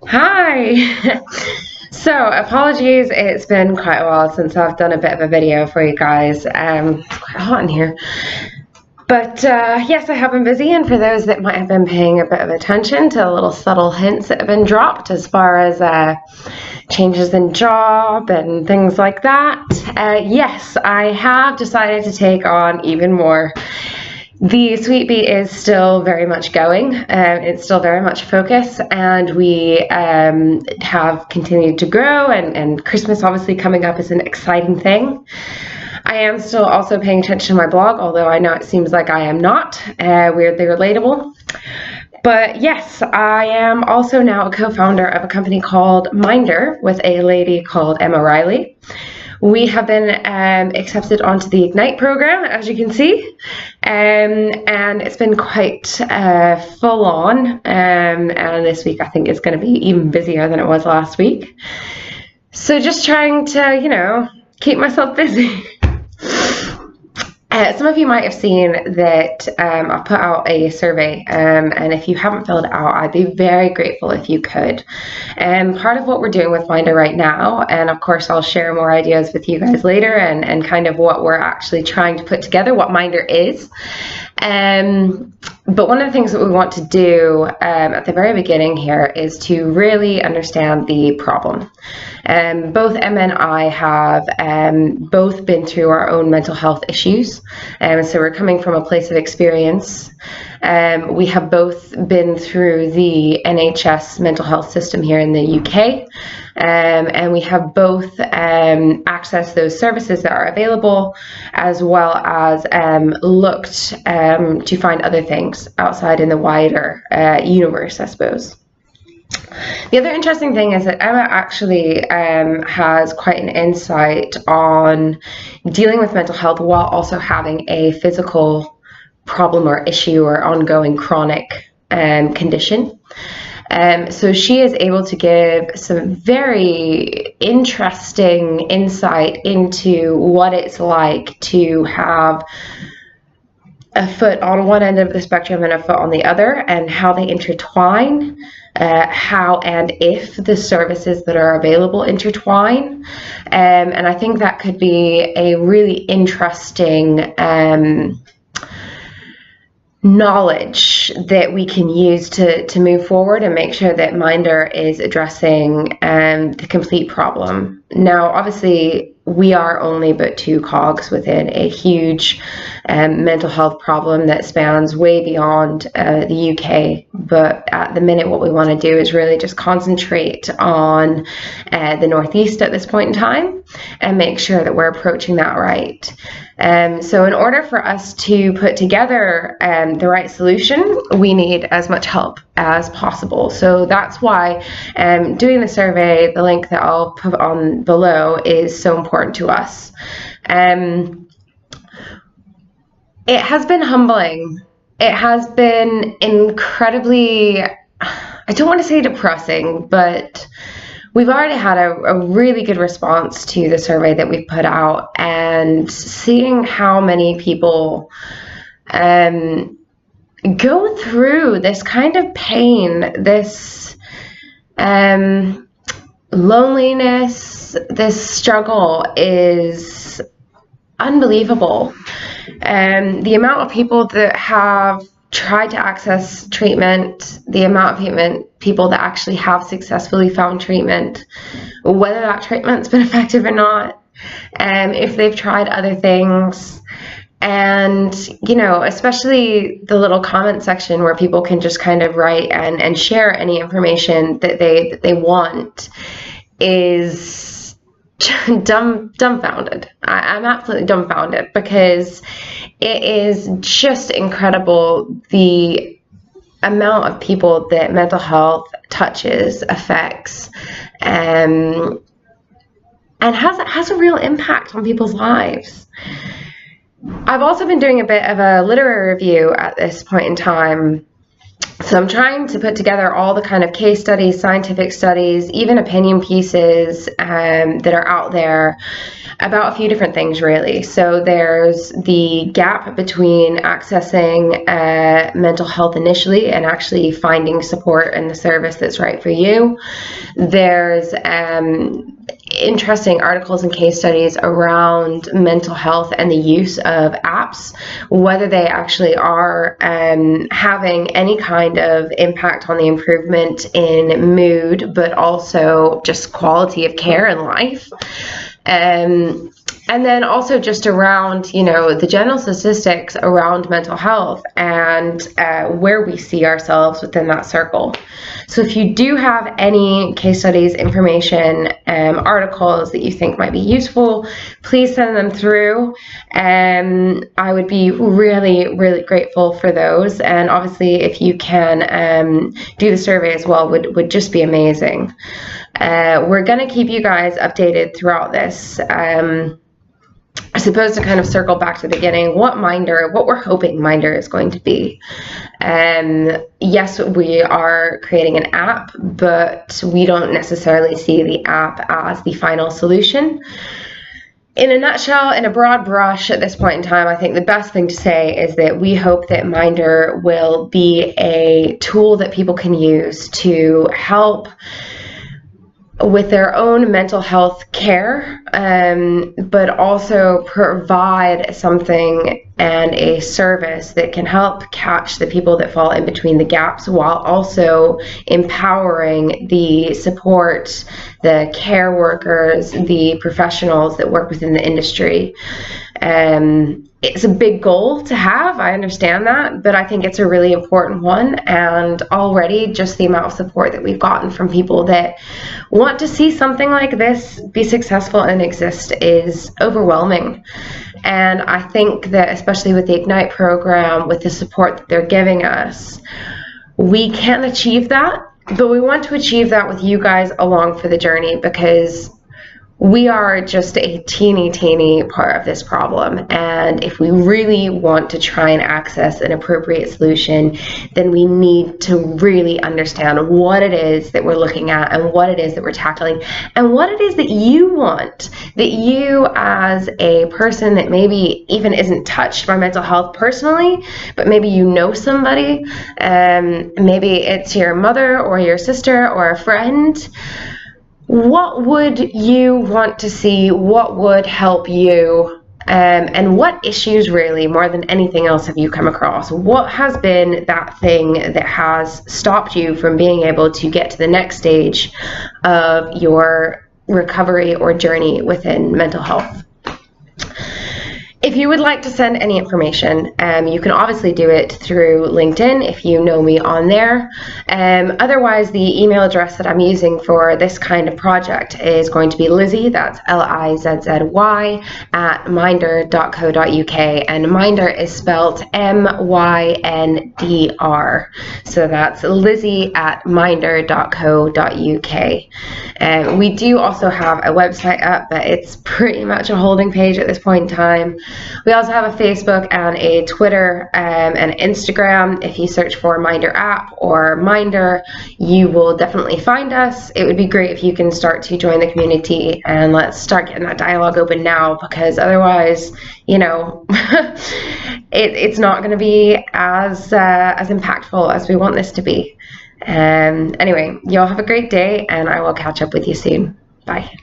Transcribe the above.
Hi! So, apologies, it's been quite a while since I've done a bit of a video for you guys. It's quite hot in here. But yes, I have been busy, and for those that might have been paying a bit of attention to little subtle hints that have been dropped as far as changes in job and things like that, yes, I have decided to take on even more. The Sweet Bee is still very much going. It's still very much focus, and we have continued to grow, and Christmas obviously coming up is an exciting thing. I am still also paying attention to my blog, although I know it seems like I am not. Weirdly relatable. But yes, I am also now a co-founder of a company called myndr with a lady called Emma Riley. We have been accepted onto the Ignite program, as you can see, and it's been quite full on, and this week I think is going to be even busier than it was last week. So just trying to, keep myself busy. Some of you might have seen that I've put out a survey, and if you haven't filled it out, I'd be very grateful if you could. Part of what we're doing with myndr right now, and of course I'll share more ideas with you guys later, and kind of what we're actually trying to put together, what myndr is. But one of the things that we want to do at the very beginning here is to really understand the problem. Both Emma and I have both been through our own mental health issues, so we're coming from a place of experience. We have both been through the NHS mental health system here in the UK, and we have both accessed those services that are available, as well as looked to find other things outside in the wider universe, I suppose. The other interesting thing is that Emma actually has quite an insight on dealing with mental health while also having a physical problem or issue or ongoing chronic condition. So she is able to give some very interesting insight into what it's like to have a foot on one end of the spectrum and a foot on the other, and how they intertwine, how and if the services that are available intertwine. And I think that could be a really interesting knowledge that we can use to move forward and make sure that myndr is addressing the complete problem. Now, obviously, we are only but two cogs within a huge mental health problem that spans way beyond the UK. But at the minute, what we want to do is really just concentrate on the Northeast at this point in time and make sure that we're approaching that right. So in order for us to put together the right solution, we need as much help as possible. So that's why doing the survey, the link that I'll put on below, is so important to us. It has been humbling. It has been incredibly, I don't want to say depressing, but we've already had a really good response to the survey that we've put out, and seeing how many people go through this kind of pain, this loneliness, this struggle is unbelievable. The amount of people that have tried to access treatment, the amount of people that actually have successfully found treatment, whether that treatment's been effective or not, if they've tried other things, and especially the little comment section where people can just kind of write and share any information that they want, is dumbfounded. I'm absolutely dumbfounded, because it is just incredible the amount of people that mental health touches, affects, and has a real impact on people's lives. I've also been doing a bit of a literary review at this point in time So I'm trying to put together all the kind of case studies, scientific studies, even opinion pieces that are out there about a few different things, really. So there's the gap between accessing mental health initially and actually finding support and the service that's right for you. There's interesting articles and case studies around mental health and the use of apps, whether they actually are having any kind of impact on the improvement in mood, but also just quality of care in life. And then also just around, you know, the general statistics around mental health and where we see ourselves within that circle. So if you do have any case studies, information, articles that you think might be useful, please send them through. I would be really, really grateful for those. And obviously, if you can do the survey as well, would just be amazing. We're going to keep you guys updated throughout this. I suppose to kind of circle back to the beginning, what we're hoping myndr is going to be. Yes, we are creating an app, but we don't necessarily see the app as the final solution. In a nutshell, in a broad brush at this point in time, I think the best thing to say is that we hope that myndr will be a tool that people can use to help with their own mental health care, but also provide something and a service that can help catch the people that fall in between the gaps, while also empowering the support, the care workers, the professionals that work within the industry. It's a big goal to have, I understand that, but I think it's a really important one, and already just the amount of support that we've gotten from people that want to see something like this be successful and exist is overwhelming. And I think that especially with the Ignite program, with the support that they're giving us, we can achieve that, but we want to achieve that with you guys along for the journey, because we are just a teeny part of this problem. And if we really want to try and access an appropriate solution, then we need to really understand what it is that we're looking at and what it is that we're tackling and what it is that you want, that you as a person that maybe even isn't touched by mental health personally, but maybe you know somebody, maybe it's your mother or your sister or a friend. What would you want to see? What would help you? And what issues, really, more than anything else, have you come across? What has been that thing that has stopped you from being able to get to the next stage of your recovery or journey within mental health? If you would like to send any information, you can obviously do it through LinkedIn if you know me on there. Otherwise, the email address that I'm using for this kind of project is going to be Lizzy, that's Lizzy, at myndr.co.uk. And myndr is spelled MYNDR. So that's Lizzy at myndr.co.uk. We do also have a website up, but it's pretty much a holding page at this point in time. We also have a Facebook and a Twitter and an Instagram. If you search for myndr app or myndr, you will definitely find us. It would be great if you can start to join the community, and let's start getting that dialogue open now, because otherwise, you know, it's not going to be as impactful as we want this to be. Anyway, y'all have a great day, and I will catch up with you soon. Bye.